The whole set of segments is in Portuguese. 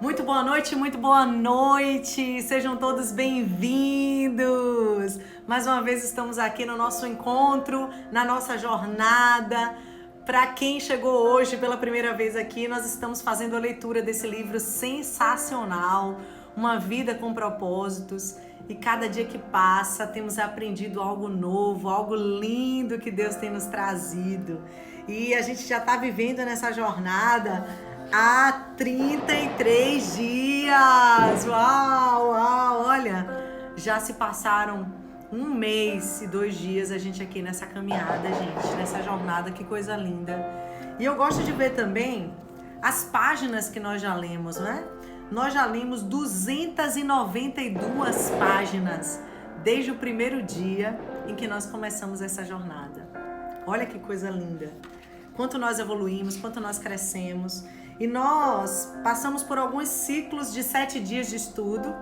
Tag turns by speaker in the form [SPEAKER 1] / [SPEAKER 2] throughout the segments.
[SPEAKER 1] Muito boa noite! Sejam todos bem-vindos! Mais uma vez estamos aqui no nosso encontro, na nossa jornada. Para quem chegou hoje pela primeira vez aqui, nós estamos fazendo a leitura desse livro sensacional, Uma Vida com Propósitos. E cada dia que passa, temos aprendido algo novo, algo lindo que Deus tem nos trazido. E a gente já está vivendo nessa jornada há 33 dias! Uau! Olha, já se passaram um mês e 2 dias a gente aqui nessa caminhada, gente, nessa jornada, que coisa linda. E eu gosto de ver também as páginas que nós já lemos, né? Nós já lemos 292 páginas desde o primeiro dia em que nós começamos essa jornada. Olha que coisa linda! Quanto nós evoluímos, quanto nós crescemos. E nós passamos por alguns ciclos de 7 dias de estudo.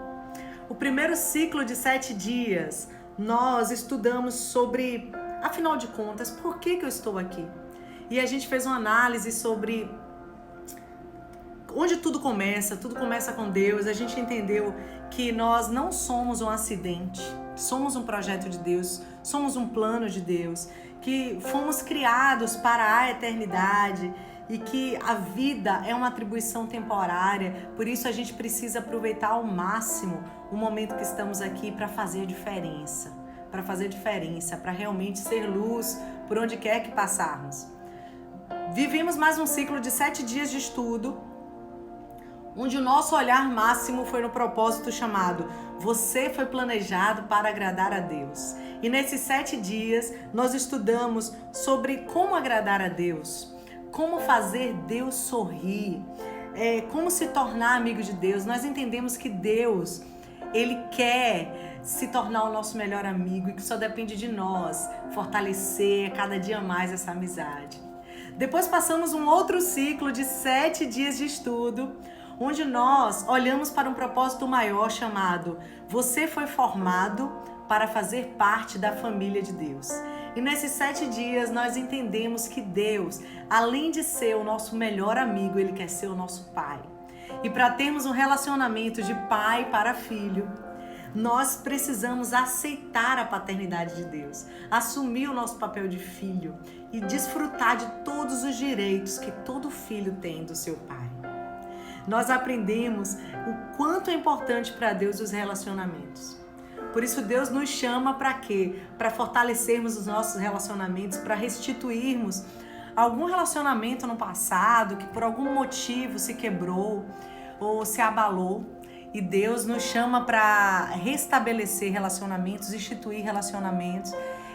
[SPEAKER 1] O primeiro ciclo de 7 dias, nós estudamos sobre, afinal de contas, por que eu estou aqui? E a gente fez uma análise sobre onde tudo começa com Deus. A gente entendeu que nós não somos um acidente, somos um projeto de Deus, somos um plano de Deus, que fomos criados para a eternidade e que a vida é uma atribuição temporária. Por isso a gente precisa aproveitar ao máximo o momento que estamos aqui para fazer diferença, para realmente ser luz por onde quer que passarmos. Vivemos mais um ciclo de 7 dias de estudo, onde o nosso olhar máximo foi no propósito chamado Você foi planejado para agradar a Deus. E nesses 7 dias nós estudamos sobre como agradar a Deus, como fazer Deus sorrir, como se tornar amigo de Deus. Nós entendemos que Deus, Ele quer se tornar o nosso melhor amigo e que só depende de nós fortalecer cada dia mais essa amizade. Depois passamos um outro ciclo de 7 dias de estudo, onde nós olhamos para um propósito maior chamado Você foi formado para fazer parte da família de Deus. E nesses 7 dias nós entendemos que Deus, além de ser o nosso melhor amigo, Ele quer ser o nosso Pai. E para termos um relacionamento de pai para filho, nós precisamos aceitar a paternidade de Deus, assumir o nosso papel de filho e desfrutar de todos os direitos que todo filho tem do seu pai. Nós aprendemos o quanto é importante para Deus os relacionamentos. Por isso Deus nos chama para quê? Para fortalecermos os nossos relacionamentos, para restituirmos algum relacionamento no passado que por algum motivo se quebrou ou se abalou. E Deus nos chama para restabelecer relacionamentos, instituir relacionamentos.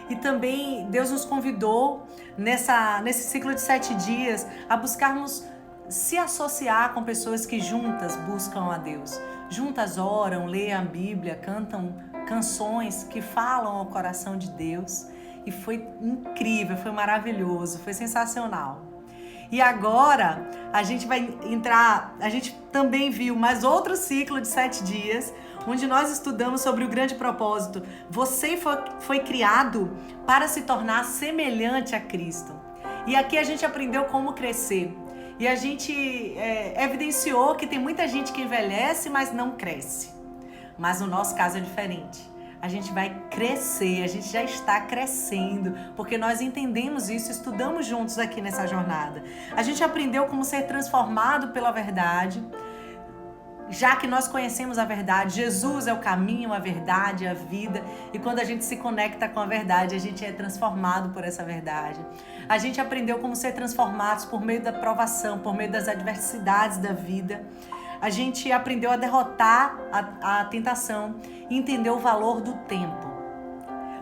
[SPEAKER 1] E também Deus nos convidou nesse ciclo de 7 dias a buscarmos se associar com pessoas que juntas buscam a Deus. Juntas oram, leem a Bíblia, cantam canções que falam ao coração de Deus. E foi incrível, foi maravilhoso, foi sensacional. E agora a gente também viu mais outro ciclo de 7 dias, onde nós estudamos sobre o grande propósito. Você foi criado para se tornar semelhante a Cristo. E aqui a gente aprendeu como crescer. E a gente evidenciou que tem muita gente que envelhece, mas não cresce. Mas no nosso caso é diferente. A gente vai crescer, a gente já está crescendo, porque nós entendemos isso, estudamos juntos aqui nessa jornada. A gente aprendeu como ser transformado pela verdade, já que nós conhecemos a verdade. Jesus é o caminho, a verdade, a vida. E quando a gente se conecta com a verdade, a gente é transformado por essa verdade. A gente aprendeu como ser transformados por meio da provação, por meio das adversidades da vida. A gente aprendeu a derrotar a tentação e entender o valor do tempo.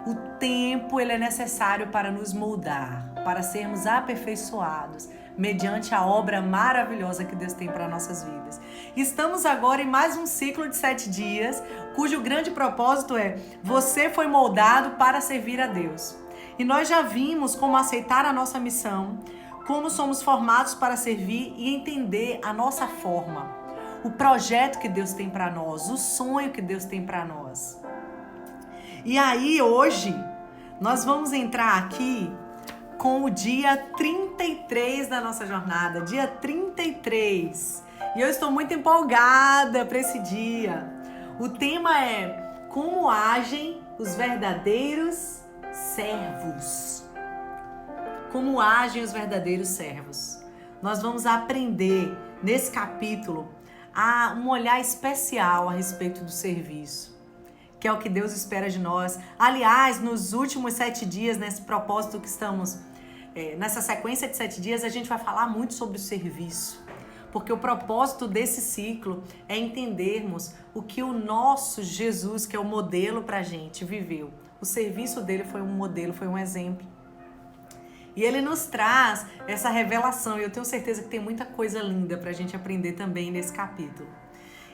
[SPEAKER 1] O tempo, ele é necessário para nos moldar, para sermos aperfeiçoados, mediante a obra maravilhosa que Deus tem para nossas vidas. Estamos agora em mais um ciclo de 7 dias, cujo grande propósito é: você foi moldado para servir a Deus. E nós já vimos como aceitar a nossa missão, como somos formados para servir e entender a nossa forma, o projeto que Deus tem para nós, o sonho que Deus tem para nós. E aí hoje nós vamos entrar aqui com o dia 33 da nossa jornada, dia 33. E eu estou muito empolgada para esse dia. O tema é como agem os verdadeiros servos. Como agem os verdadeiros servos. Nós vamos aprender nesse capítulo a um olhar especial a respeito do serviço, que é o que Deus espera de nós. Aliás, nos últimos 7 dias, nesse propósito que estamos, nessa sequência de 7 dias, a gente vai falar muito sobre o serviço. Porque o propósito desse ciclo é entendermos o que o nosso Jesus, que é o modelo para a gente, viveu. O serviço dele foi um modelo, foi um exemplo. E ele nos traz essa revelação, e eu tenho certeza que tem muita coisa linda para a gente aprender também nesse capítulo.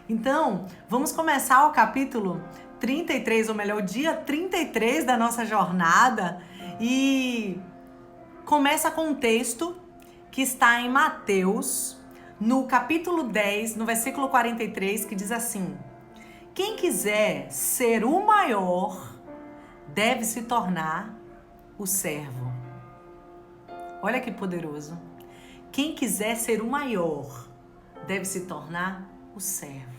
[SPEAKER 1] Então, vamos começar o capítulo 33, ou melhor, o dia 33 da nossa jornada, e começa com um texto que está em Mateus, no capítulo 10, no versículo 43, que diz assim: quem quiser ser o maior, deve se tornar o servo. Olha que poderoso. Quem quiser ser o maior, deve se tornar o servo.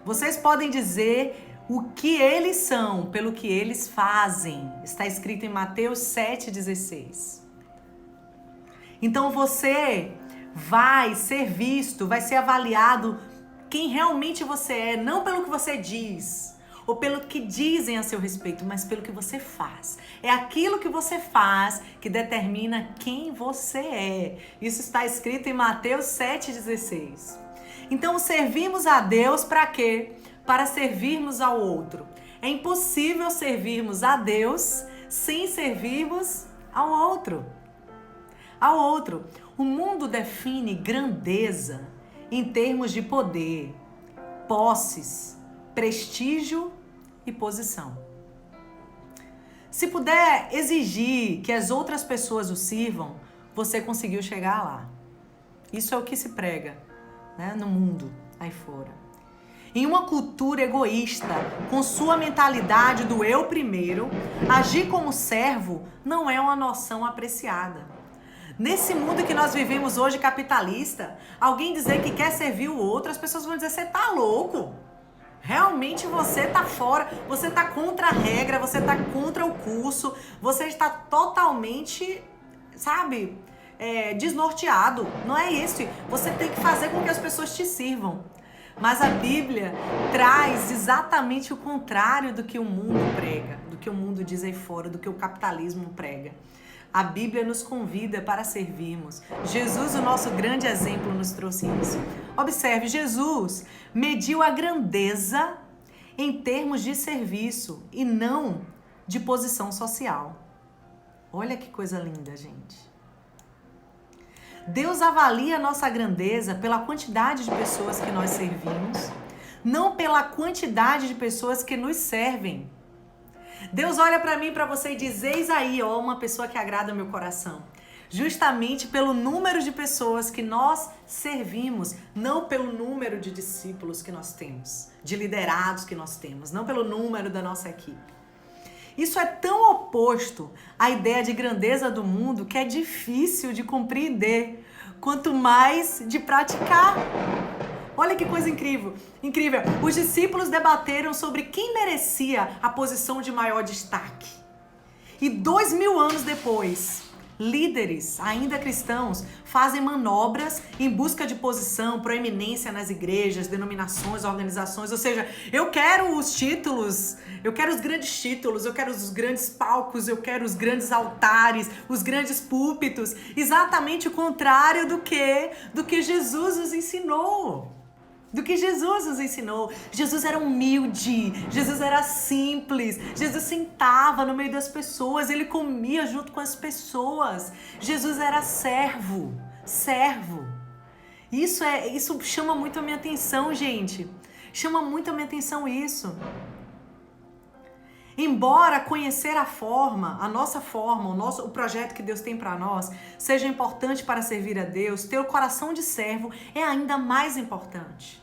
[SPEAKER 1] Vocês podem dizer o que eles são pelo que eles fazem. Está escrito em Mateus 7,16. Então você vai ser visto, vai ser avaliado quem realmente você é, não pelo que você diz, ou pelo que dizem a seu respeito, mas pelo que você faz. É aquilo que você faz que determina quem você é. Isso está escrito em Mateus 7,16. Então, servimos a Deus para quê? Para servirmos ao outro. É impossível servirmos a Deus sem servirmos ao outro. Ao outro. O mundo define grandeza em termos de poder, posses, prestígio e posição. Se puder exigir que as outras pessoas o sirvam, você conseguiu chegar lá. Isso é o que se prega, né, no mundo aí fora. Em uma cultura egoísta, com sua mentalidade do eu primeiro, agir como servo não é uma noção apreciada. Nesse mundo que nós vivemos hoje, capitalista, alguém dizer que quer servir o outro, as pessoas vão dizer: você tá louco? Realmente você tá fora, você tá contra a regra, você tá contra o curso, você está totalmente, sabe, desnorteado. Não é isso. Você tem que fazer com que as pessoas te sirvam. Mas a Bíblia traz exatamente o contrário do que o mundo prega, do que o mundo diz aí fora, do que o capitalismo prega. A Bíblia nos convida para servirmos. Jesus, o nosso grande exemplo, nos trouxe isso. Observe, Jesus mediu a grandeza em termos de serviço e não de posição social. Olha que coisa linda, gente. Deus avalia a nossa grandeza pela quantidade de pessoas que nós servimos, não pela quantidade de pessoas que nos servem. Deus olha para mim e para você e diz: eis aí, ó, uma pessoa que agrada o meu coração. Justamente pelo número de pessoas que nós servimos, não pelo número de discípulos que nós temos, de liderados que nós temos, não pelo número da nossa equipe. Isso é tão oposto à ideia de grandeza do mundo que é difícil de compreender, quanto mais de praticar. Olha que coisa incrível. Os discípulos debateram sobre quem merecia a posição de maior destaque. E 2000 anos depois, líderes, ainda cristãos, fazem manobras em busca de posição, proeminência nas igrejas, denominações, organizações. Ou seja, eu quero os títulos, eu quero os grandes títulos, eu quero os grandes palcos, eu quero os grandes altares, os grandes púlpitos. Exatamente o contrário do que Jesus nos ensinou. Jesus era humilde, Jesus era simples, Jesus sentava no meio das pessoas, ele comia junto com as pessoas. Jesus era servo. Isso chama muito a minha atenção, gente. Chama muito a minha atenção isso. Embora conhecer a nossa forma, o projeto que Deus tem para nós, seja importante para servir a Deus, ter o coração de servo é ainda mais importante.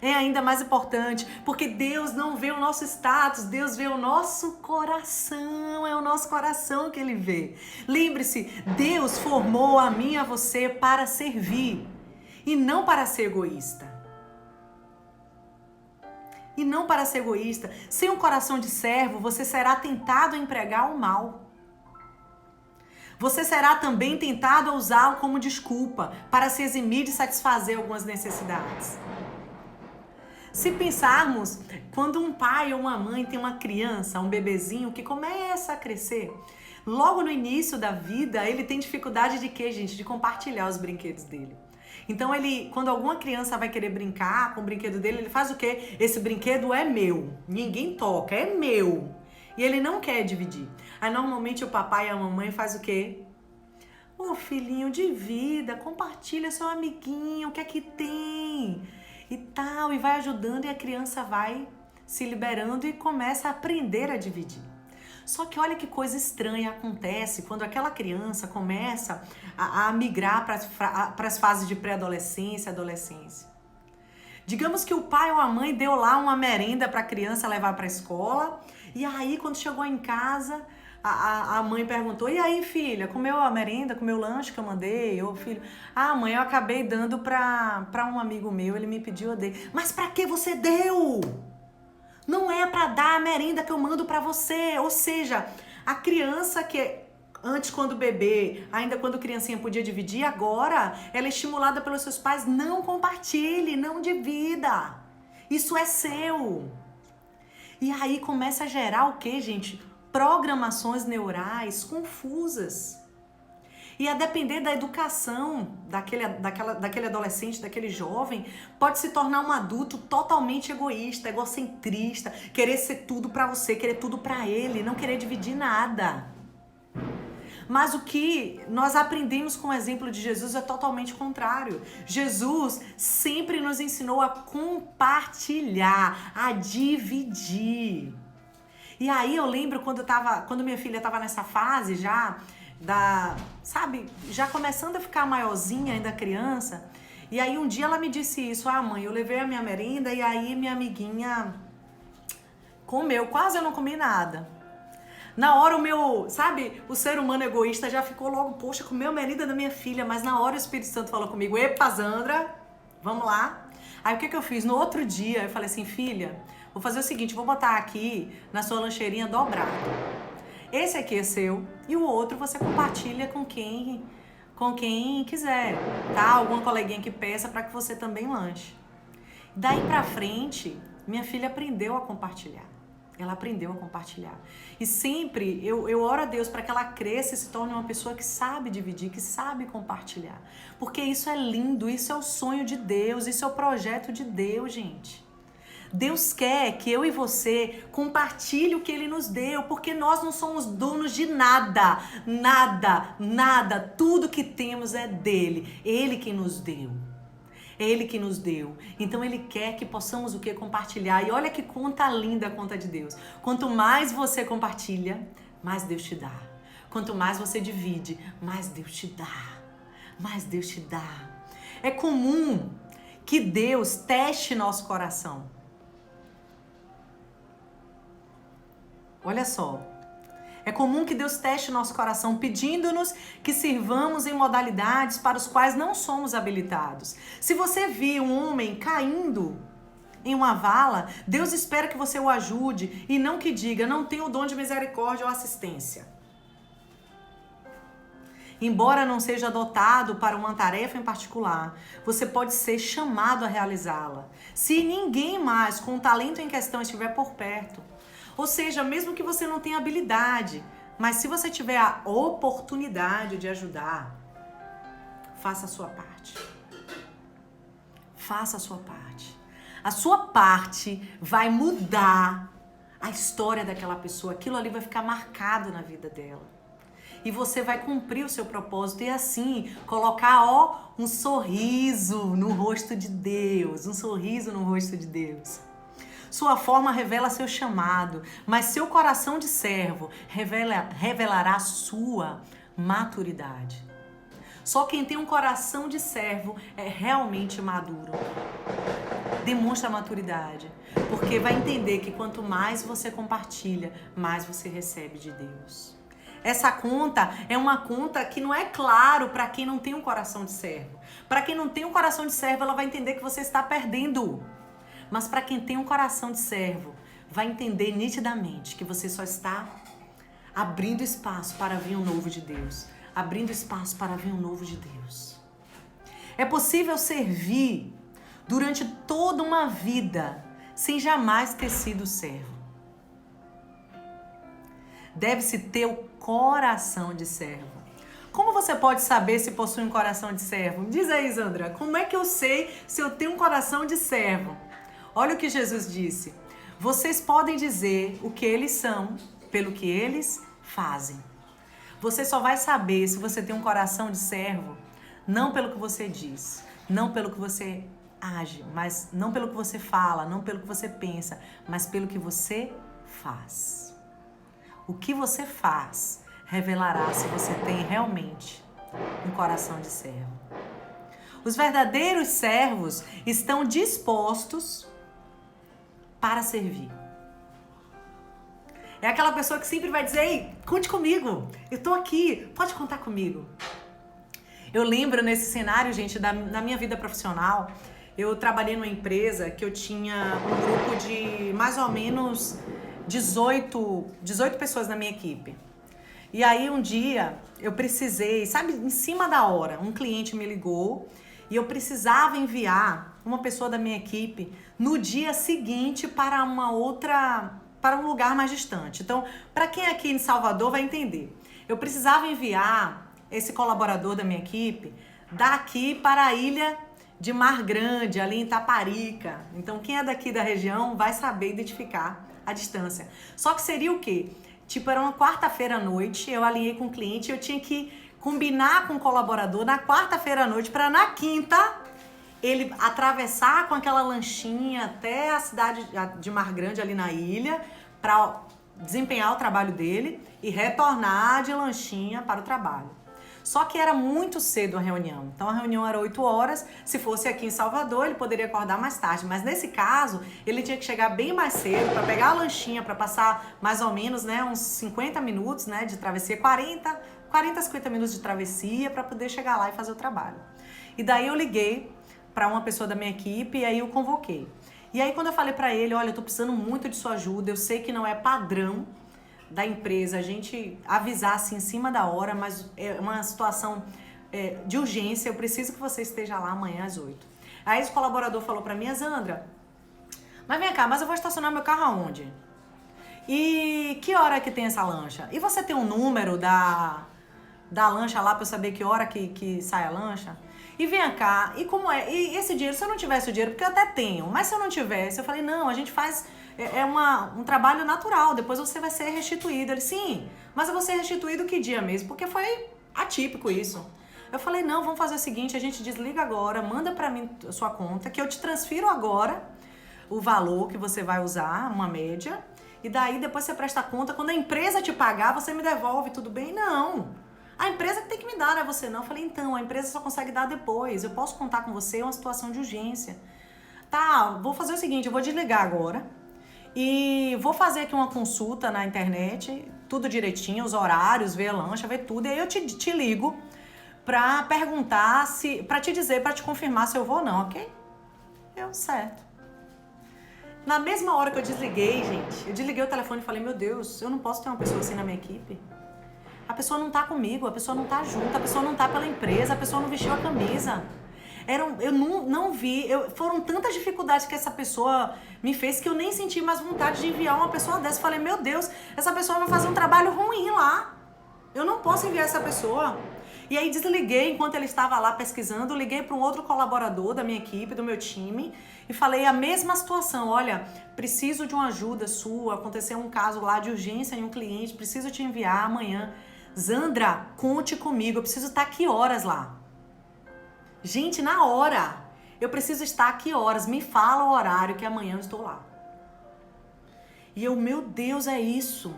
[SPEAKER 1] é ainda mais importante, porque Deus não vê o nosso status, Deus vê o nosso coração, é o nosso coração que Ele vê. Lembre-se, Deus formou a mim e a você para servir e não para ser egoísta. E não para ser egoísta. Sem um coração de servo, você será tentado a empregar o mal. Você será também tentado a usá-lo como desculpa para se eximir de satisfazer algumas necessidades. Se pensarmos, quando um pai ou uma mãe tem uma criança, um bebezinho que começa a crescer, logo no início da vida, ele tem dificuldade de quê, gente? De compartilhar os brinquedos dele. Então, quando alguma criança vai querer brincar com o brinquedo dele, ele faz o quê? Esse brinquedo é meu, ninguém toca, é meu. E ele não quer dividir. Aí, normalmente, o papai e a mamãe faz o quê? Ô, filhinho, divida, compartilha seu amiguinho, o que é que tem? E tal, e vai ajudando e a criança vai se liberando e começa a aprender a dividir. Só que olha que coisa estranha acontece quando aquela criança começa a migrar para as fases de pré-adolescência, adolescência. Digamos que o pai ou a mãe deu lá uma merenda para a criança levar para a escola, e aí quando chegou em casa, a mãe perguntou: e aí, filha, comeu a merenda, comeu o lanche que eu mandei? Ô, filho, mãe, eu acabei dando para um amigo meu, ele me pediu, eu dei. Mas para que você deu? Não é para dar a merenda que eu mando para você. Ou seja, a criança que antes, quando bebê, ainda quando criancinha podia dividir, agora ela é estimulada pelos seus pais: não compartilhe, não divida. Isso é seu. E aí começa a gerar o quê, gente? Programações neurais confusas. E a depender da educação daquele adolescente, daquele jovem, pode se tornar um adulto totalmente egoísta, egocentrista, querer ser tudo pra você, querer tudo pra ele, não querer dividir nada. Mas o que nós aprendemos com o exemplo de Jesus é totalmente contrário. Jesus sempre nos ensinou a compartilhar, a dividir. E aí eu lembro quando minha filha estava nessa fase já, já começando a ficar maiorzinha, ainda criança. E aí um dia ela me disse isso: mãe, eu levei a minha merenda e aí minha amiguinha comeu, quase eu não comi nada. Na hora o ser humano egoísta já ficou logo: poxa, comeu a merenda da minha filha. Mas na hora o Espírito Santo falou comigo: epa, Zandra, vamos lá. Aí o que eu fiz? No outro dia eu falei assim: filha, vou fazer o seguinte, vou botar aqui na sua lancheirinha dobrado. Esse aqui é seu e o outro você compartilha com quem quiser, tá? Alguma coleguinha que peça para que você também lanche. Daí pra frente, minha filha aprendeu a compartilhar. Ela aprendeu a compartilhar. E sempre eu oro a Deus para que ela cresça e se torne uma pessoa que sabe dividir, que sabe compartilhar. Porque isso é lindo, isso é o sonho de Deus, isso é o projeto de Deus, gente. Deus quer que eu e você compartilhe o que Ele nos deu, porque nós não somos donos de nada, nada, nada. Tudo que temos é dele, Ele que nos deu. É Ele que nos deu. Então Ele quer que possamos o quê? Compartilhar. E olha que conta linda a conta de Deus. Quanto mais você compartilha, mais Deus te dá. Quanto mais você divide, mais Deus te dá. Mais Deus te dá. É comum que Deus teste nosso coração. Olha só, é comum que Deus teste nosso coração, pedindo-nos que sirvamos em modalidades para os quais não somos habilitados. Se você vir um homem caindo em uma vala, Deus espera que você o ajude e não que diga: não tenho o dom de misericórdia ou assistência. Embora não seja dotado para uma tarefa em particular, você pode ser chamado a realizá-la, se ninguém mais com o talento em questão estiver por perto. Ou seja, mesmo que você não tenha habilidade, mas se você tiver a oportunidade de ajudar, faça a sua parte. Faça a sua parte. A sua parte vai mudar a história daquela pessoa. Aquilo ali vai ficar marcado na vida dela. E você vai cumprir o seu propósito e assim colocar, um sorriso no rosto de Deus. Um sorriso no rosto de Deus. Sua forma revela seu chamado, mas seu coração de servo revelará sua maturidade. Só quem tem um coração de servo é realmente maduro. Demonstra maturidade. Porque vai entender que quanto mais você compartilha, mais você recebe de Deus. Essa conta é uma conta que não é claro para quem não tem um coração de servo. Para quem não tem um coração de servo, ela vai entender que você está perdendo. Mas para quem tem um coração de servo, vai entender nitidamente que você só está abrindo espaço para vir um novo de Deus. Abrindo espaço para vir um novo de Deus. É possível servir durante toda uma vida sem jamais ter sido servo. Deve-se ter o coração de servo. Como você pode saber se possui um coração de servo? Diz aí, Sandra, como é que eu sei se eu tenho um coração de servo? Olha o que Jesus disse. Vocês podem dizer o que eles são pelo que eles fazem. Você só vai saber se você tem um coração de servo, não pelo que você diz, não pelo que você age, mas não pelo que você fala, não pelo que você pensa, mas pelo que você faz. O que você faz revelará se você tem realmente um coração de servo. Os verdadeiros servos estão dispostos para servir. É aquela pessoa que sempre vai dizer, ei, conte comigo, eu tô aqui, pode contar comigo. Eu lembro nesse cenário, gente, na minha vida profissional, eu trabalhei numa empresa que eu tinha um grupo de mais ou menos 18 pessoas na minha equipe. E aí um dia eu precisei, sabe, em cima da hora, um cliente me ligou e eu precisava enviar uma pessoa da minha equipe no dia seguinte para um lugar mais distante. Então, para quem é aqui em Salvador vai entender. Eu precisava enviar esse colaborador da minha equipe daqui para a ilha de Mar Grande, ali em Taparica. Então, quem é daqui da região vai saber identificar a distância. Só que seria o quê? Tipo, era uma quarta-feira à noite, eu alinhei com o cliente, eu tinha que combinar com o colaborador na quarta-feira à noite para na quinta ele atravessar com aquela lanchinha até a cidade de Mar Grande, ali na ilha, para desempenhar o trabalho dele e retornar de lanchinha para o trabalho. Só que era muito cedo a reunião. Então a reunião era 8 horas. Se fosse aqui em Salvador, ele poderia acordar mais tarde. Mas nesse caso, ele tinha que chegar bem mais cedo para pegar a lanchinha, para passar mais ou menos, né, uns 50 minutos, né, de travessia, 40 a 50 minutos de travessia para poder chegar lá e fazer o trabalho. E daí eu liguei para uma pessoa da minha equipe e aí eu convoquei. E aí quando eu falei para ele, olha, eu tô precisando muito de sua ajuda, eu sei que não é padrão da empresa a gente avisar assim em cima da hora, mas é uma situação de urgência, eu preciso que você esteja lá amanhã às 8. Aí esse colaborador falou para mim, Sandra, mas vem cá, mas eu vou estacionar meu carro aonde? E que hora que tem essa lancha? E você tem um número da lancha lá para eu saber que hora que sai a lancha? E vem cá, e como é? E esse dinheiro, se eu não tivesse o dinheiro, porque eu até tenho, mas se eu não tivesse, eu falei, não, a gente faz, um trabalho natural, depois você vai ser restituído. Ele, sim, mas eu vou ser restituído que dia mesmo? Porque foi atípico isso. Eu falei, não, vamos fazer o seguinte, a gente desliga agora, manda pra mim a sua conta, que eu te transfiro agora o valor que você vai usar, uma média, e daí depois você presta conta, quando a empresa te pagar, você me devolve, tudo bem? Não. A empresa que tem que me dar, não é você não. Eu falei, então, a empresa só consegue dar depois. Eu posso contar com você, é uma situação de urgência. Tá, vou fazer o seguinte, eu vou desligar agora e vou fazer aqui uma consulta na internet, tudo direitinho, os horários, ver a lancha, ver tudo. E aí eu te ligo pra perguntar, pra te dizer, pra te confirmar se eu vou ou não, ok? Eu, certo. Na mesma hora que eu desliguei, gente, eu desliguei o telefone e falei, meu Deus, eu não posso ter uma pessoa assim na minha equipe. A pessoa não tá comigo, a pessoa não tá junto, a pessoa não tá pela empresa, a pessoa não vestiu a camisa. Eu não vi, foram tantas dificuldades que essa pessoa me fez que eu nem senti mais vontade de enviar uma pessoa dessa. Falei, meu Deus, essa pessoa vai fazer um trabalho ruim lá. Eu não posso enviar essa pessoa. E aí desliguei enquanto ele estava lá pesquisando, liguei para um outro colaborador da minha equipe, do meu time, e falei a mesma situação, olha, preciso de uma ajuda sua, aconteceu um caso lá de urgência em um cliente, preciso te enviar amanhã. Sandra, conte comigo, eu preciso estar aqui horas lá. Gente, na hora, eu preciso estar aqui horas, me fala o horário que amanhã eu estou lá. E eu, meu Deus, é isso.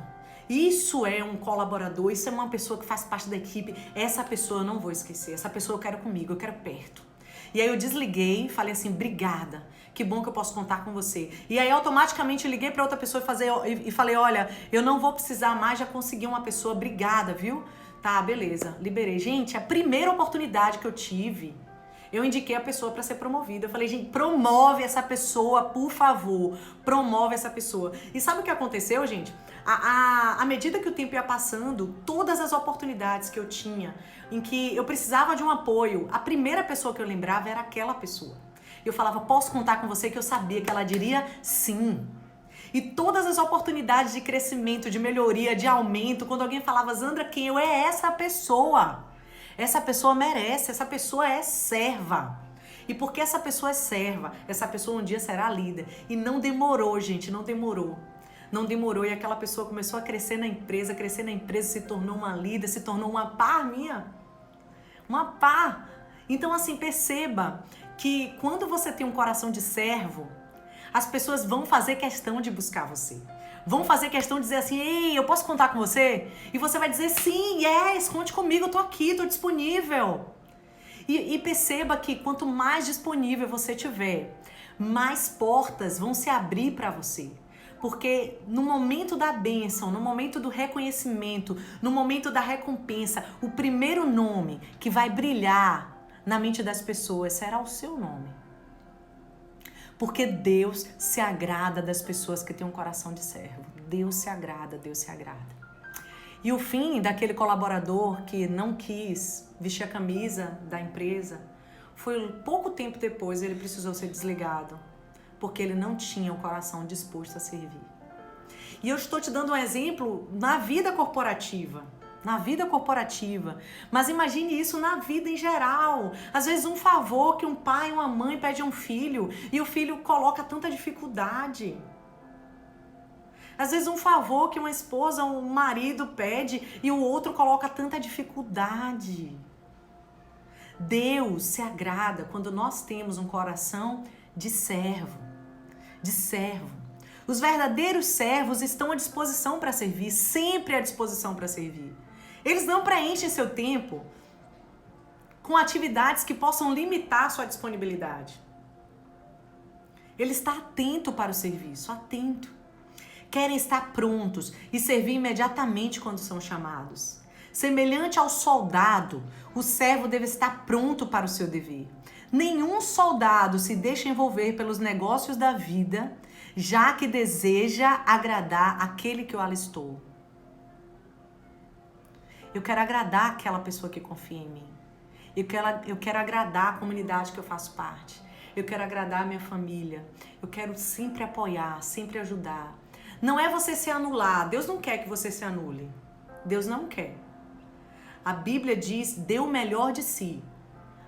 [SPEAKER 1] Isso é um colaborador, isso é uma pessoa que faz parte da equipe. Essa pessoa eu não vou esquecer, essa pessoa eu quero comigo, eu quero perto. E aí eu desliguei, falei assim, obrigada, que bom que eu posso contar com você. E aí automaticamente eu liguei para outra pessoa e falei, olha, eu não vou precisar mais, já consegui uma pessoa, obrigada, viu? Tá, beleza, liberei. Gente, a primeira oportunidade que eu tive, eu indiquei a pessoa para ser promovida. Eu falei, gente, promove essa pessoa, por favor. Promove essa pessoa. E sabe o que aconteceu, gente? À medida que o tempo ia passando, todas as oportunidades que eu tinha, em que eu precisava de um apoio, a primeira pessoa que eu lembrava era aquela pessoa. Eu falava, posso contar com você? Que eu sabia que ela diria sim. E todas as oportunidades de crescimento, de melhoria, de aumento, quando alguém falava, Zandra, quem eu é essa pessoa? Essa pessoa merece, essa pessoa é serva. E porque essa pessoa é serva, essa pessoa um dia será líder. E não demorou, gente, não demorou. Não demorou e aquela pessoa começou a crescer na empresa, se tornou uma líder, se tornou uma par minha. Uma par. Então, assim, perceba que quando você tem um coração de servo, as pessoas vão fazer questão de buscar você. Vão fazer questão de dizer assim, ei, eu posso contar com você? E você vai dizer, sim, yes, conte comigo, eu tô aqui, tô disponível. E perceba que quanto mais disponível você tiver, mais portas vão se abrir para você. Porque no momento da bênção, no momento do reconhecimento, no momento da recompensa, o primeiro nome que vai brilhar na mente das pessoas será o seu nome. Porque Deus se agrada das pessoas que têm um coração de servo. Deus se agrada, Deus se agrada. E o fim daquele colaborador que não quis vestir a camisa da empresa foi pouco tempo depois ele precisou ser desligado, porque ele não tinha o coração disposto a servir. E eu estou te dando um exemplo na vida corporativa. Na vida corporativa. Mas imagine isso na vida em geral. Às vezes um favor que um pai, uma mãe pede a um filho e o filho coloca tanta dificuldade. Às vezes um favor que uma esposa, um marido pede e o outro coloca tanta dificuldade. Deus se agrada quando nós temos um coração de servo. De servo. Os verdadeiros servos estão à disposição para servir, sempre à disposição para servir. Eles não preenchem seu tempo com atividades que possam limitar sua disponibilidade. Ele está atento para o serviço, atento. Querem estar prontos e servir imediatamente quando são chamados. Semelhante ao soldado, o servo deve estar pronto para o seu dever. Nenhum soldado se deixa envolver pelos negócios da vida, já que deseja agradar aquele que o alistou. Eu quero agradar aquela pessoa que confia em mim. Eu quero agradar a comunidade que eu faço parte. Eu quero agradar a minha família. Eu quero sempre apoiar, sempre ajudar. Não é você se anular. Deus não quer que você se anule. Deus não quer. A Bíblia diz, dê o melhor de si.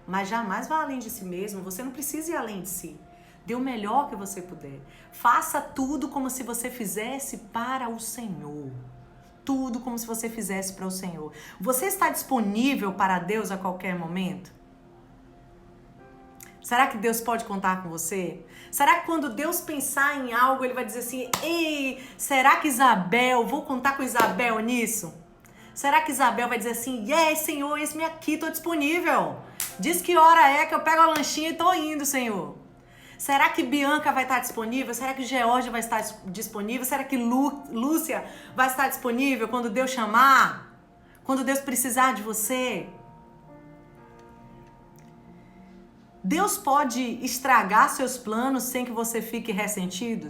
[SPEAKER 1] Mas jamais vá além de si mesmo. Você não precisa ir além de si. Dê o melhor que você puder. Faça tudo como se você fizesse para o Senhor. Tudo como se você fizesse para o Senhor. Você está disponível para Deus a qualquer momento? Será que Deus pode contar com você? Será que quando Deus pensar em algo, Ele vai dizer assim, ei, será que vou contar com Isabel nisso? Será que Isabel vai dizer assim, yes, Senhor, eis-me aqui, estou disponível. Diz que hora é que eu pego a lanchinha e estou indo, Senhor. Será que Bianca vai estar disponível? Será que Georgia vai estar disponível? Será que Lúcia vai estar disponível quando Deus chamar? Quando Deus precisar de você? Deus pode estragar seus planos sem que você fique ressentido?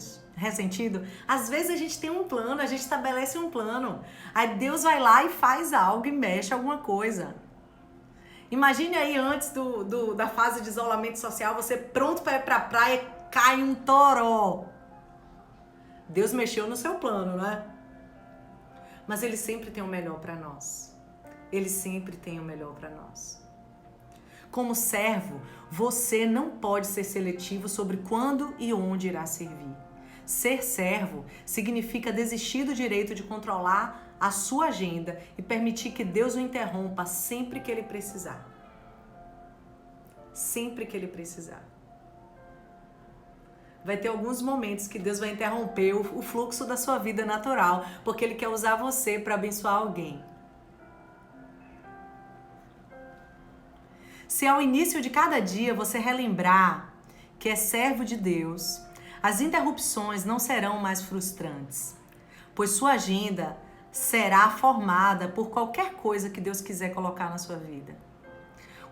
[SPEAKER 1] Às vezes a gente tem um plano, a gente estabelece um plano. Aí Deus vai lá e faz algo e mexe alguma coisa. Imagine aí antes da fase de isolamento social, você pronto para ir para a praia, cai um toró. Deus mexeu no seu plano, né? Mas Ele sempre tem o melhor para nós. Ele sempre tem o melhor para nós. Como servo, você não pode ser seletivo sobre quando e onde irá servir. Ser servo significa desistir do direito de controlar a sua agenda e permitir que Deus o interrompa sempre que Ele precisar. Sempre que Ele precisar. Vai ter alguns momentos que Deus vai interromper o fluxo da sua vida natural, porque Ele quer usar você para abençoar alguém. Se ao início de cada dia você relembrar que é servo de Deus, as interrupções não serão mais frustrantes, pois sua agenda será formada por qualquer coisa que Deus quiser colocar na sua vida.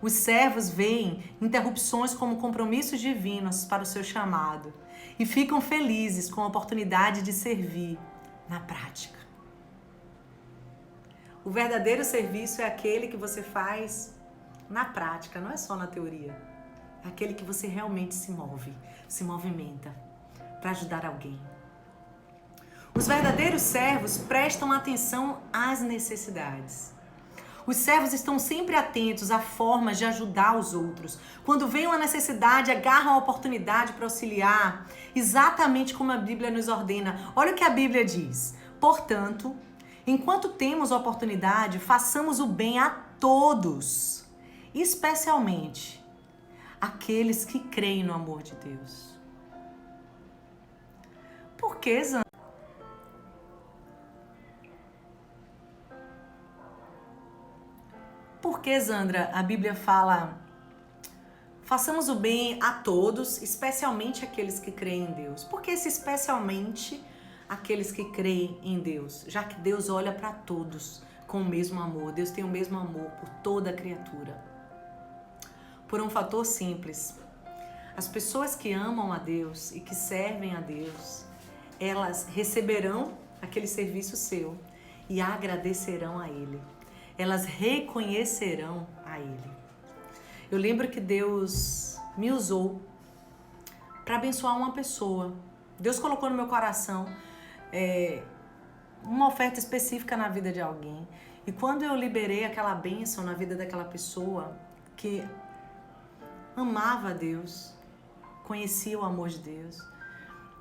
[SPEAKER 1] Os servos veem interrupções como compromissos divinos para o seu chamado e ficam felizes com a oportunidade de servir na prática. O verdadeiro serviço é aquele que você faz na prática, não é só na teoria. É aquele que você realmente se move, se movimenta para ajudar alguém. Os verdadeiros servos prestam atenção às necessidades. Os servos estão sempre atentos a formas de ajudar os outros. Quando vem uma necessidade, agarram a oportunidade para auxiliar, exatamente como a Bíblia nos ordena. Olha o que a Bíblia diz. Portanto, enquanto temos oportunidade, façamos o bem a todos, especialmente aqueles que creem no amor de Deus. Por que, Zan? Por que, Zandra, a Bíblia fala, façamos o bem a todos, especialmente aqueles que creem em Deus? Por que esse especialmente aqueles que creem em Deus? Já que Deus olha para todos com o mesmo amor. Deus tem o mesmo amor por toda a criatura. Por um fator simples. As pessoas que amam a Deus e que servem a Deus, elas receberão aquele serviço seu e agradecerão a Ele. Elas reconhecerão a Ele. Eu lembro que Deus me usou para abençoar uma pessoa. Deus colocou no meu coração uma oferta específica na vida de alguém. E quando eu liberei aquela bênção na vida daquela pessoa que amava a Deus, conhecia o amor de Deus,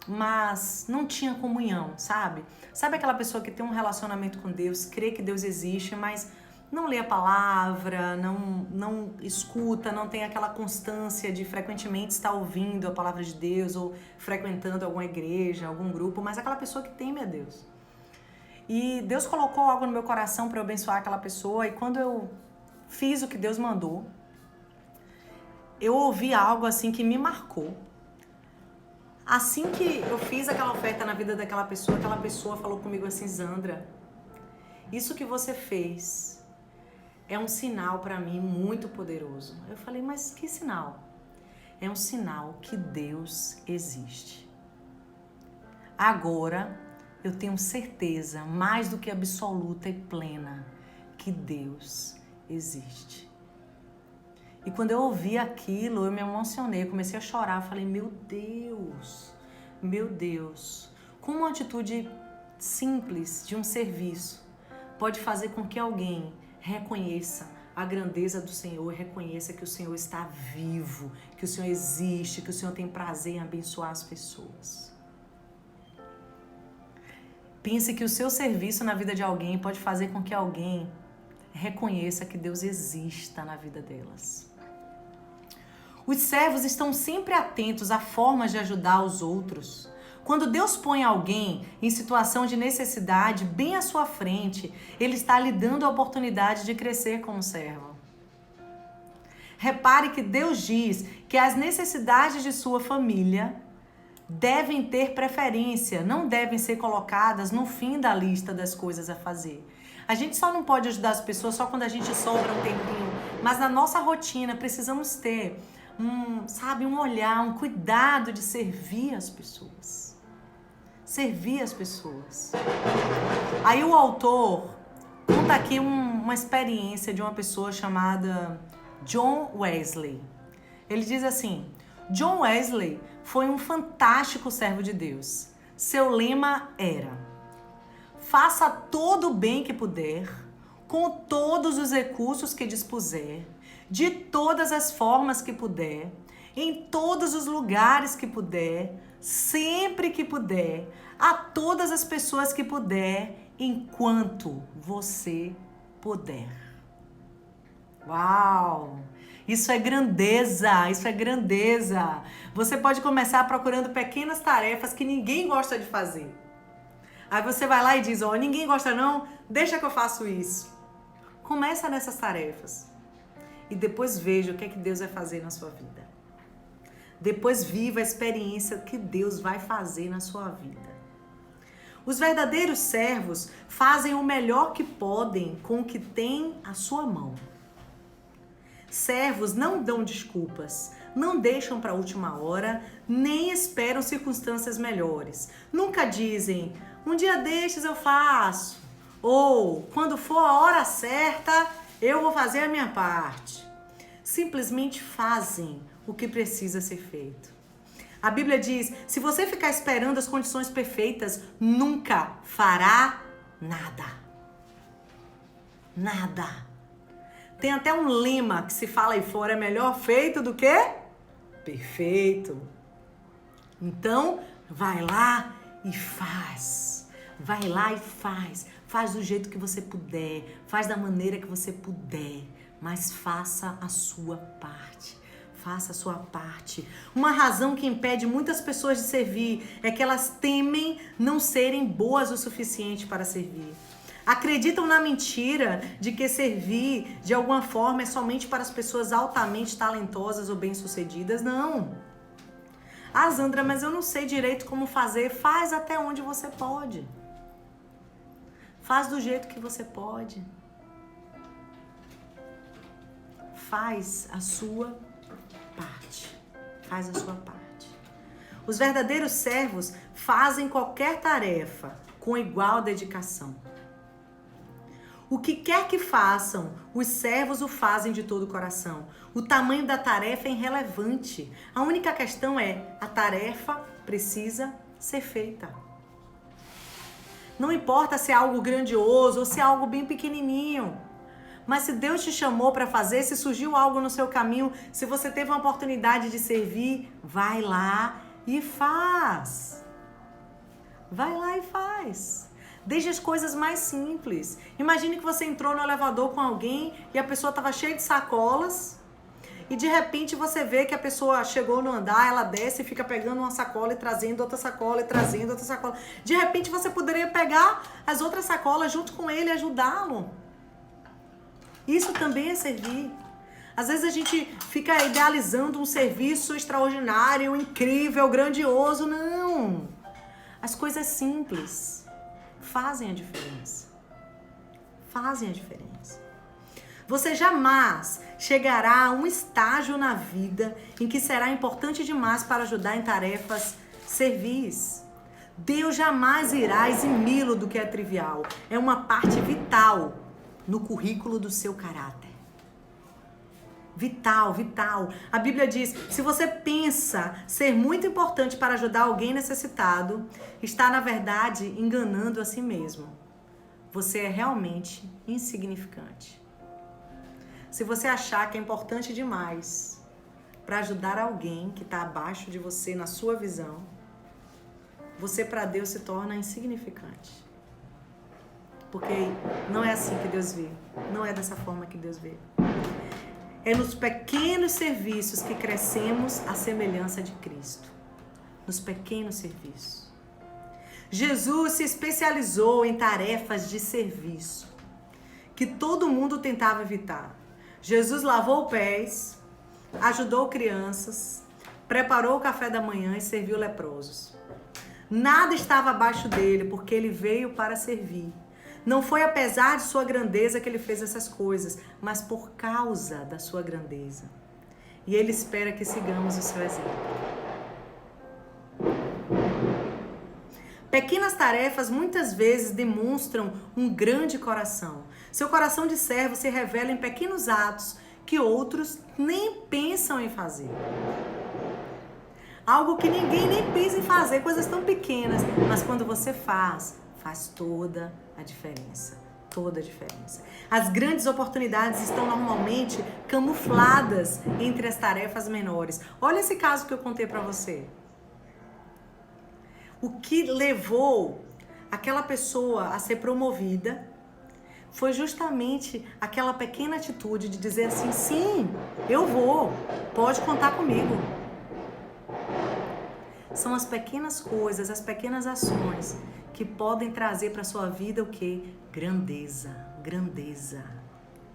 [SPEAKER 1] mas não tinha comunhão, sabe? Sabe aquela pessoa que tem um relacionamento com Deus, crê que Deus existe, mas não lê a palavra, não escuta, não tem aquela constância de frequentemente estar ouvindo a palavra de Deus ou frequentando alguma igreja, algum grupo, mas aquela pessoa que teme a Deus. E Deus colocou algo no meu coração para eu abençoar aquela pessoa, e quando eu fiz o que Deus mandou, eu ouvi algo assim que me marcou. Assim que eu fiz aquela oferta na vida daquela pessoa falou comigo assim: Zandra, isso que você fez é um sinal para mim muito poderoso. Eu falei, mas que sinal? É um sinal que Deus existe. Agora eu tenho certeza, mais do que absoluta e plena, que Deus existe. E quando eu ouvi aquilo, eu me emocionei, comecei a chorar, falei, meu Deus, como uma atitude simples de um serviço pode fazer com que alguém reconheça a grandeza do Senhor, reconheça que o Senhor está vivo, que o Senhor existe, que o Senhor tem prazer em abençoar as pessoas. Pense que o seu serviço na vida de alguém pode fazer com que alguém reconheça que Deus exista na vida delas. Os servos estão sempre atentos a formas de ajudar os outros. Quando Deus põe alguém em situação de necessidade bem à sua frente, Ele está lhe dando a oportunidade de crescer como servo. Repare que Deus diz que as necessidades de sua família devem ter preferência, não devem ser colocadas no fim da lista das coisas a fazer. A gente só não pode ajudar as pessoas só quando a gente sobra um tempinho, mas na nossa rotina precisamos ter um olhar, um cuidado de servir as pessoas. Servir as pessoas. Aí o autor conta aqui uma experiência de uma pessoa chamada John Wesley. Ele diz assim: John Wesley foi um fantástico servo de Deus. Seu lema era: faça todo o bem que puder, com todos os recursos que dispuser, de todas as formas que puder, em todos os lugares que puder, sempre que puder, a todas as pessoas que puder, enquanto você puder. Uau! Isso é grandeza, isso é grandeza. Você pode começar procurando pequenas tarefas que ninguém gosta de fazer. Aí você vai lá e diz, ninguém gosta não, deixa que eu faço isso. Começa nessas tarefas. e depois veja o que é que Deus vai fazer na sua vida. Depois viva a experiência que Deus vai fazer na sua vida. Os verdadeiros servos fazem o melhor que podem com o que têm à sua mão. Servos não dão desculpas, não deixam para a última hora, nem esperam circunstâncias melhores. Nunca dizem, um dia destes eu faço, ou quando for a hora certa, eu vou fazer a minha parte. Simplesmente fazem o que precisa ser feito. A Bíblia diz, se você ficar esperando as condições perfeitas, nunca fará nada. Nada. Tem até um lema que se fala aí fora, é melhor feito do que perfeito. Então, vai lá e faz. Vai lá e faz. Faz do jeito que você puder. Faz da maneira que você puder. Mas faça a sua parte. Faça a sua parte. Uma razão que impede muitas pessoas de servir é que elas temem não serem boas o suficiente para servir. Acreditam na mentira de que servir de alguma forma é somente para as pessoas altamente talentosas ou bem-sucedidas. Não. Ah, Zandra, mas eu não sei direito como fazer. Faz até onde você pode. Faz do jeito que você pode. Faz a sua parte. Faz a sua parte. Os verdadeiros servos fazem qualquer tarefa com igual dedicação. O que quer que façam, os servos o fazem de todo o coração. O tamanho da tarefa é irrelevante. A única questão é, a tarefa precisa ser feita. Não importa se é algo grandioso ou se é algo bem pequenininho. Mas se Deus te chamou para fazer, se surgiu algo no seu caminho, se você teve uma oportunidade de servir, vai lá e faz. Vai lá e faz. Desde as coisas mais simples. Imagine que você entrou no elevador com alguém e a pessoa estava cheia de sacolas e de repente você vê que a pessoa chegou no andar, ela desce e fica pegando uma sacola e trazendo outra sacola e trazendo outra sacola. De repente você poderia pegar as outras sacolas junto com ele e ajudá-lo. Isso também é servir. Às vezes a gente fica idealizando um serviço extraordinário, incrível, grandioso. Não! As coisas simples fazem a diferença. Fazem a diferença. Você jamais chegará a um estágio na vida em que será importante demais para ajudar em tarefas servis. Deus jamais irá eximi-lo do que é trivial. É uma parte vital no currículo do seu caráter. Vital, vital. A Bíblia diz, se você pensa ser muito importante para ajudar alguém necessitado, está, na verdade, enganando a si mesmo. Você é realmente insignificante. Se você achar que é importante demais para ajudar alguém que está abaixo de você na sua visão, você para Deus se torna insignificante. Porque não é assim que Deus vê. Não é dessa forma que Deus vê. É nos pequenos serviços que crescemos à semelhança de Cristo. Nos pequenos serviços. Jesus se especializou em tarefas de serviço que todo mundo tentava evitar. Jesus lavou pés, ajudou crianças, preparou o café da manhã e serviu leprosos. Nada estava abaixo dele, porque ele veio para servir. Não foi apesar de sua grandeza que ele fez essas coisas, mas por causa da sua grandeza. E ele espera que sigamos o seu exemplo. Pequenas tarefas muitas vezes demonstram um grande coração. Seu coração de servo se revela em pequenos atos que outros nem pensam em fazer. Algo que ninguém nem pensa em fazer, coisas tão pequenas, mas quando você faz toda a diferença. Toda a diferença. As grandes oportunidades estão normalmente camufladas entre as tarefas menores. Olha esse caso que eu contei para você. O que levou aquela pessoa a ser promovida foi justamente aquela pequena atitude de dizer assim, sim, eu vou, pode contar comigo. São as pequenas coisas, as pequenas ações que podem trazer para a sua vida o quê? Grandeza, grandeza,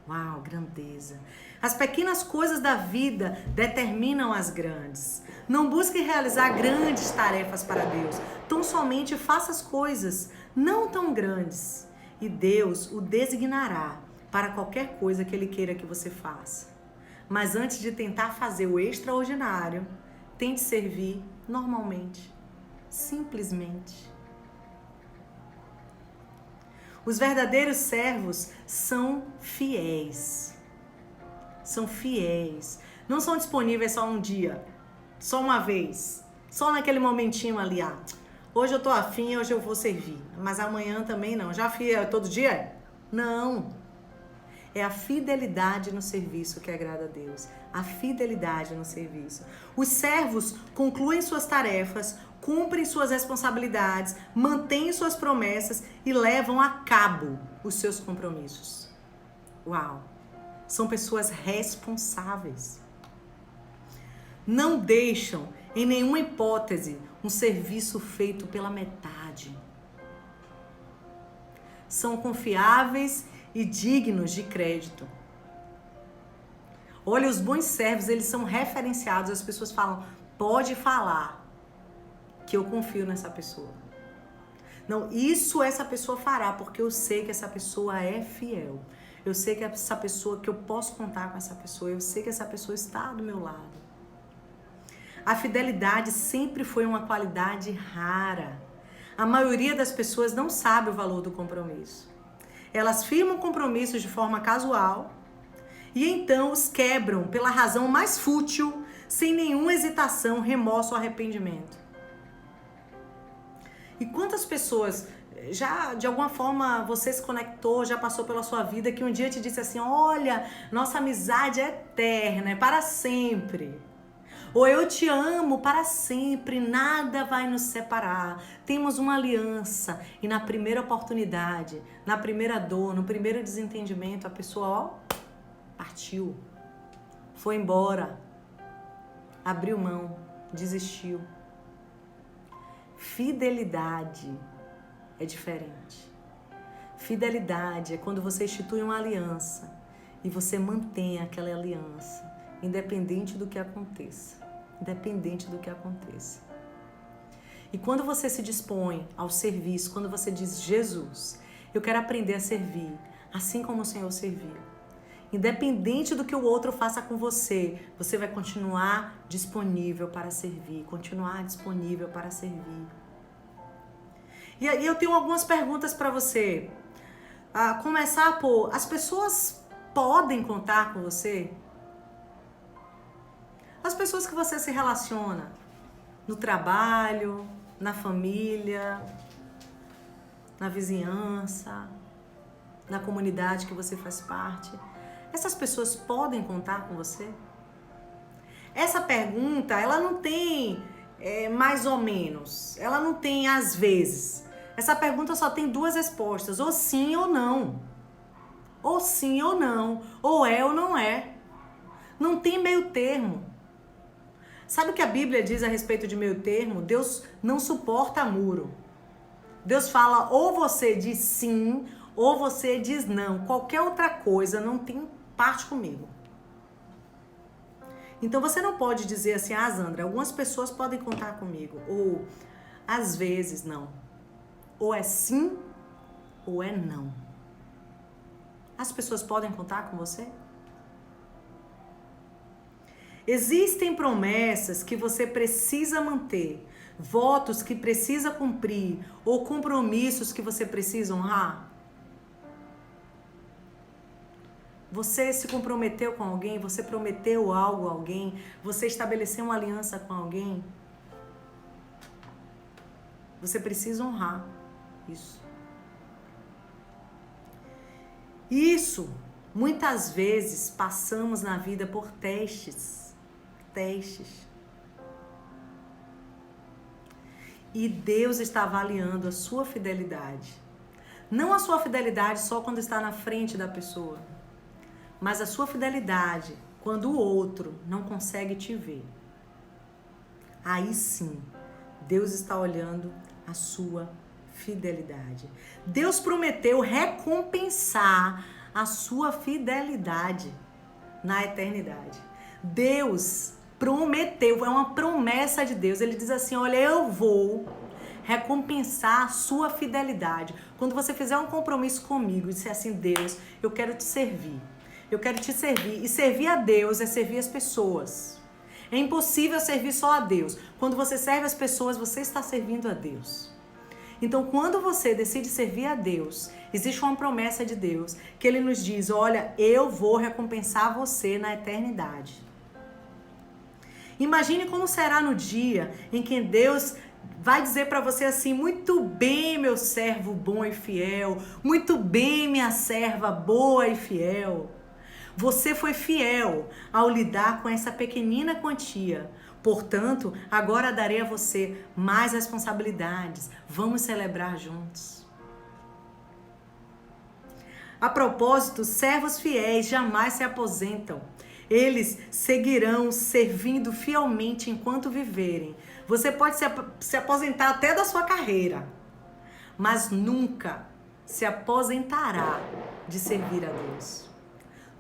[SPEAKER 1] Uau, grandeza. As pequenas coisas da vida determinam as grandes. Não busque realizar grandes tarefas para Deus. Tão somente faça as coisas não tão grandes. E Deus o designará para qualquer coisa que Ele queira que você faça. Mas antes de tentar fazer o extraordinário, tente servir normalmente, simplesmente. Os verdadeiros servos são fiéis. São fiéis. Não são disponíveis só um dia, só uma vez, só naquele momentinho ali. Hoje eu tô afim, hoje eu vou servir. Mas amanhã também não. Já fui todo dia? Não. É a fidelidade no serviço que agrada a Deus. A fidelidade no serviço. Os servos concluem suas tarefas, cumprem suas responsabilidades, mantêm suas promessas e levam a cabo os seus compromissos. Uau! São pessoas responsáveis. Não deixam, em nenhuma hipótese, um serviço feito pela metade. São confiáveis e dignos de crédito. Olha, os bons servos, eles são referenciados. As pessoas falam, pode falar que eu confio nessa pessoa. Não, isso essa pessoa fará, porque eu sei que essa pessoa é fiel. Eu sei que essa pessoa, que eu posso contar com essa pessoa. Eu sei que essa pessoa está do meu lado. A fidelidade sempre foi uma qualidade rara. A maioria das pessoas não sabe o valor do compromisso. Elas firmam compromissos de forma casual e então os quebram pela razão mais fútil, sem nenhuma hesitação, remorso ou arrependimento. E quantas pessoas já, de alguma forma, você se conectou, já passou pela sua vida, que um dia te disse assim, olha, nossa amizade é eterna, é para sempre. Ou eu te amo para sempre, nada vai nos separar. Temos uma aliança. E na primeira oportunidade, na primeira dor, no primeiro desentendimento, a pessoa, partiu. Foi embora. Abriu mão. Desistiu. Fidelidade é diferente. Fidelidade é quando você institui uma aliança e você mantém aquela aliança, independente do que aconteça. Independente do que aconteça. E quando você se dispõe ao serviço, quando você diz, Jesus, eu quero aprender a servir, assim como o Senhor serviu. Independente do que o outro faça com você, você vai continuar disponível para servir, continuar disponível para servir. E aí eu tenho algumas perguntas para você. Começar por, as pessoas podem contar com você? As pessoas que você se relaciona no trabalho, na família, na vizinhança, na comunidade que você faz parte, essas pessoas podem contar com você? Essa pergunta, ela não tem mais ou menos, ela não tem às vezes. Essa pergunta só tem duas respostas, ou sim ou não. Ou sim ou não, ou é ou não é. Não tem meio termo. Sabe o que a Bíblia diz a respeito de meio termo? Deus não suporta muro. Deus fala, ou você diz sim, ou você diz não. Qualquer outra coisa não tem parte comigo. Então você não pode dizer assim, Zandra, algumas pessoas podem contar comigo. Ou, às vezes, não. Ou é sim, ou é não. As pessoas podem contar com você? Existem promessas que você precisa manter, votos que precisa cumprir ou compromissos que você precisa honrar? Você se comprometeu com alguém? Você prometeu algo a alguém? Você estabeleceu uma aliança com alguém? Você precisa honrar isso. Isso, muitas vezes, passamos na vida por testes. E Deus está avaliando a sua fidelidade. Não a sua fidelidade só quando está na frente da pessoa, mas a sua fidelidade quando o outro não consegue te ver. Aí sim, Deus está olhando a sua fidelidade. Deus prometeu recompensar a sua fidelidade na eternidade. Deus prometeu, é uma promessa de Deus. Ele diz assim: olha, eu vou recompensar a sua fidelidade. Quando você fizer um compromisso comigo e disser assim: Deus, eu quero te servir. Eu quero te servir. E servir a Deus é servir as pessoas. É impossível servir só a Deus. Quando você serve as pessoas, você está servindo a Deus. Então, quando você decide servir a Deus, existe uma promessa de Deus que Ele nos diz: olha, eu vou recompensar você na eternidade. Imagine como será no dia em que Deus vai dizer para você assim: muito bem, meu servo bom e fiel, muito bem, minha serva boa e fiel. Você foi fiel ao lidar com essa pequenina quantia. Portanto, agora darei a você mais responsabilidades. Vamos celebrar juntos. A propósito, servos fiéis jamais se aposentam. Eles seguirão servindo fielmente enquanto viverem. Você pode se aposentar até da sua carreira, mas nunca se aposentará de servir a Deus.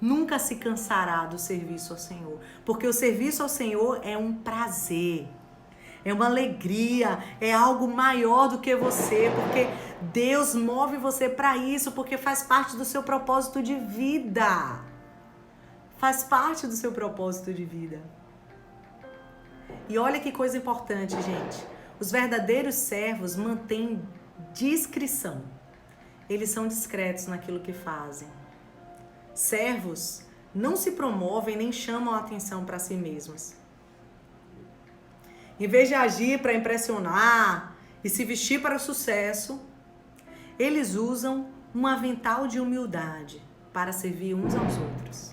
[SPEAKER 1] Nunca se cansará do serviço ao Senhor, porque o serviço ao Senhor é um prazer, é uma alegria, é algo maior do que você, porque Deus move você para isso, porque faz parte do seu propósito de vida. Faz parte do seu propósito de vida. E olha que coisa importante, gente. Os verdadeiros servos mantêm discrição. Eles são discretos naquilo que fazem. Servos não se promovem nem chamam a atenção para si mesmos. Em vez de agir para impressionar e se vestir para o sucesso, eles usam um avental de humildade para servir uns aos outros.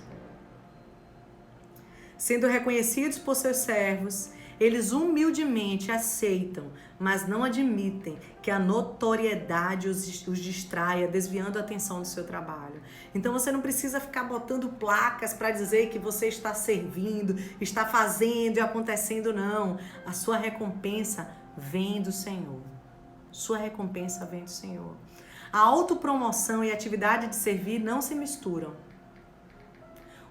[SPEAKER 1] Sendo reconhecidos por seus servos, eles humildemente aceitam, mas não admitem que a notoriedade os distraia, desviando a atenção do seu trabalho. Então você não precisa ficar botando placas para dizer que você está servindo, está fazendo e acontecendo, não. A sua recompensa vem do Senhor. Sua recompensa vem do Senhor. A autopromoção e a atividade de servir não se misturam.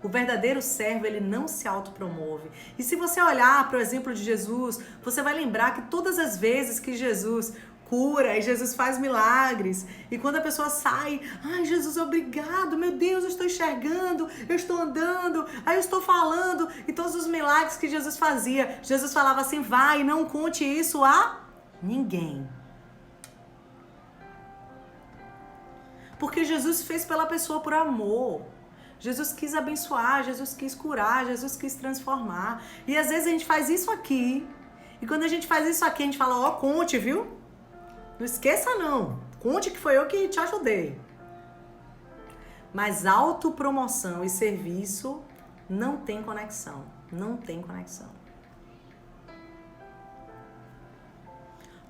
[SPEAKER 1] O verdadeiro servo, ele não se autopromove. E se você olhar para o exemplo de Jesus, você vai lembrar que todas as vezes que Jesus cura e Jesus faz milagres, e quando a pessoa sai: ai, Jesus, obrigado, meu Deus, eu estou enxergando, eu estou andando, aí eu estou falando, e todos os milagres que Jesus fazia, Jesus falava assim: vai, não conte isso a ninguém. Porque Jesus fez pela pessoa por amor. Jesus quis abençoar, Jesus quis curar, Jesus quis transformar. E às vezes a gente faz isso aqui. E quando a gente faz isso aqui, a gente fala: ó, conte, viu? Não esqueça não. Conte que foi eu que te ajudei. Mas autopromoção e serviço não tem conexão. Não tem conexão.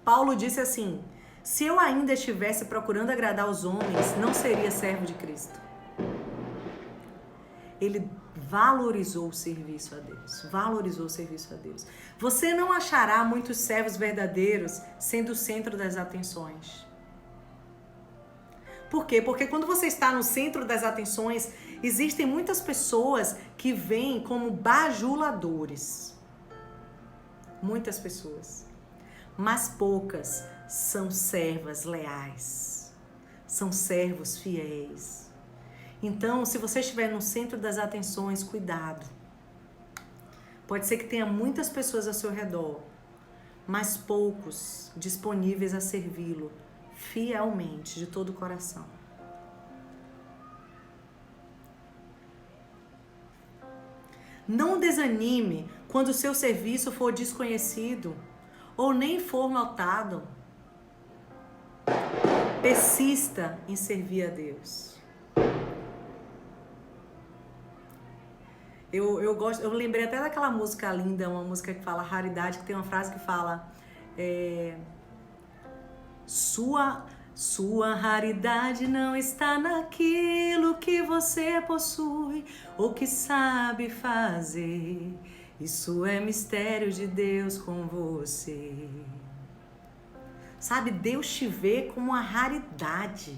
[SPEAKER 1] Paulo disse assim: se eu ainda estivesse procurando agradar os homens, não seria servo de Cristo. Ele valorizou o serviço a Deus. Valorizou o serviço a Deus. Você não achará muitos servos verdadeiros sendo o centro das atenções. Por quê? Porque quando você está no centro das atenções, existem muitas pessoas que vêm como bajuladores. Muitas pessoas. Mas poucas são servas leais. São servos fiéis. Então, se você estiver no centro das atenções, cuidado. Pode ser que tenha muitas pessoas ao seu redor, mas poucos disponíveis a servi-lo fielmente, de todo o coração. Não desanime quando o seu serviço for desconhecido ou nem for notado. Persista em servir a Deus. Eu lembrei até daquela música linda, uma música que fala raridade, que tem uma frase que fala: sua raridade não está naquilo que você possui ou que sabe fazer. Isso é mistério de Deus com você. Sabe, Deus te vê como uma raridade.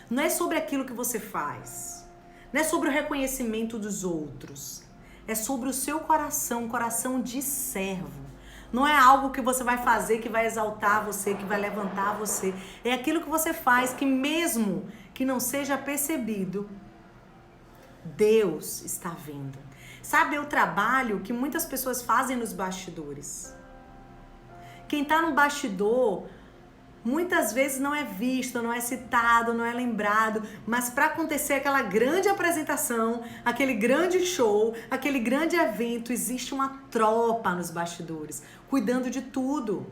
[SPEAKER 1] Não é sobre aquilo que você faz. Não é sobre o reconhecimento dos outros. É sobre o seu coração, um coração de servo. Não é algo que você vai fazer que vai exaltar você, que vai levantar você. É aquilo que você faz que mesmo que não seja percebido, Deus está vendo. Sabe, é o trabalho que muitas pessoas fazem nos bastidores. Quem está no bastidor muitas vezes não é visto, não é citado, não é lembrado, mas para acontecer aquela grande apresentação, aquele grande show, aquele grande evento, existe uma tropa nos bastidores, cuidando de tudo.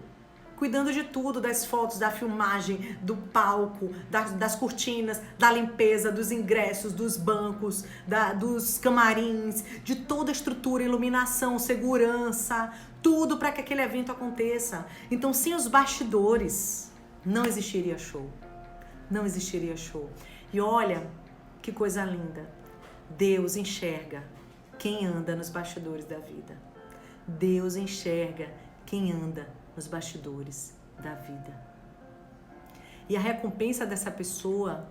[SPEAKER 1] Cuidando de tudo, das fotos, da filmagem, do palco, das cortinas, da limpeza, dos ingressos, dos bancos, dos camarins, de toda a estrutura, iluminação, segurança, tudo para que aquele evento aconteça. Então, sem os bastidores, não existiria show. Não existiria show. E olha que coisa linda. Deus enxerga quem anda nos bastidores da vida. Deus enxerga quem anda nos bastidores da vida. E a recompensa dessa pessoa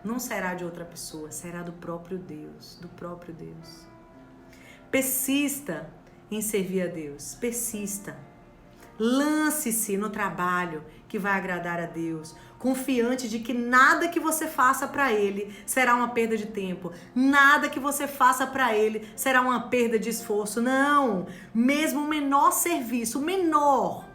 [SPEAKER 1] não será de outra pessoa, será do próprio Deus, do próprio Deus. Persista em servir a Deus, persista. Lance-se no trabalho que vai agradar a Deus, confiante de que nada que você faça para Ele será uma perda de tempo, nada que você faça para Ele será uma perda de esforço. Não, mesmo o menor serviço, o menor,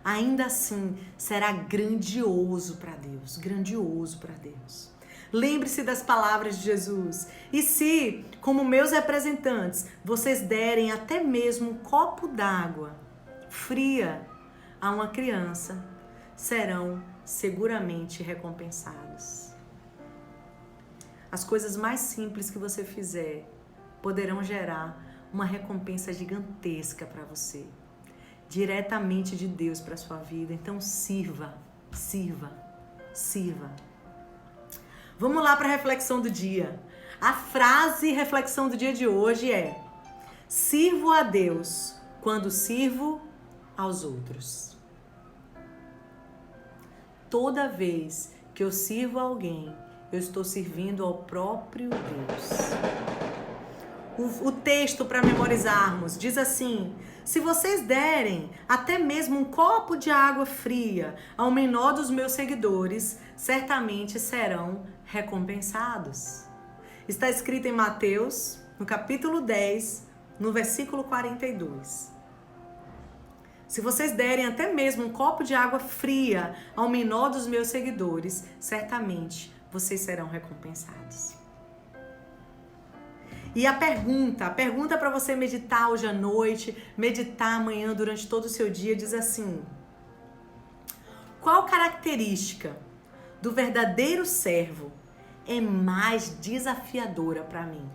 [SPEAKER 1] ainda assim será grandioso para Deus, grandioso para Deus. Lembre-se das palavras de Jesus. E se, como meus representantes, vocês derem até mesmo um copo d'água fria a uma criança, serão seguramente recompensados. As coisas mais simples que você fizer poderão gerar uma recompensa gigantesca para você, diretamente de Deus para a sua vida. Então sirva, sirva, sirva. Vamos lá para a reflexão do dia. A frase reflexão do dia de hoje é: sirvo a Deus quando sirvo aos outros. Toda vez que eu sirvo a alguém, eu estou servindo ao próprio Deus. O texto para memorizarmos diz assim: se vocês derem até mesmo um copo de água fria ao menor dos meus seguidores, certamente serão recompensados. Está escrito em Mateus, no capítulo 10, no versículo 42. Se vocês derem até mesmo um copo de água fria ao menor dos meus seguidores, certamente vocês serão recompensados. E a pergunta para você meditar hoje à noite, meditar amanhã durante todo o seu dia, diz assim: qual característica do verdadeiro servo é mais desafiadora para mim?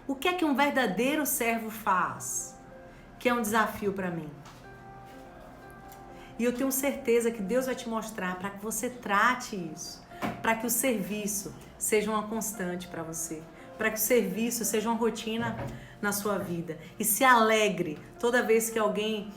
[SPEAKER 1] O que é que um verdadeiro servo faz que é um desafio para mim? E eu tenho certeza que Deus vai te mostrar para que você trate isso, para que o serviço seja uma constante para você, para que o serviço seja uma rotina na sua vida. E se alegre toda vez que alguém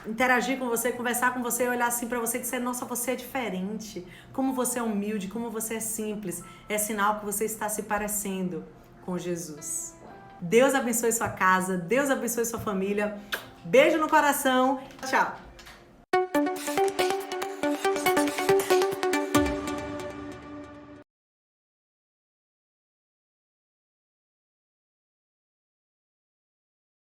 [SPEAKER 1] interagir com você, conversar com você, olhar assim para você e dizer: nossa, você é diferente, como você é humilde, como você é simples. É sinal que você está se parecendo com Jesus. Deus abençoe sua casa, Deus abençoe sua família. Beijo no coração. Tchau.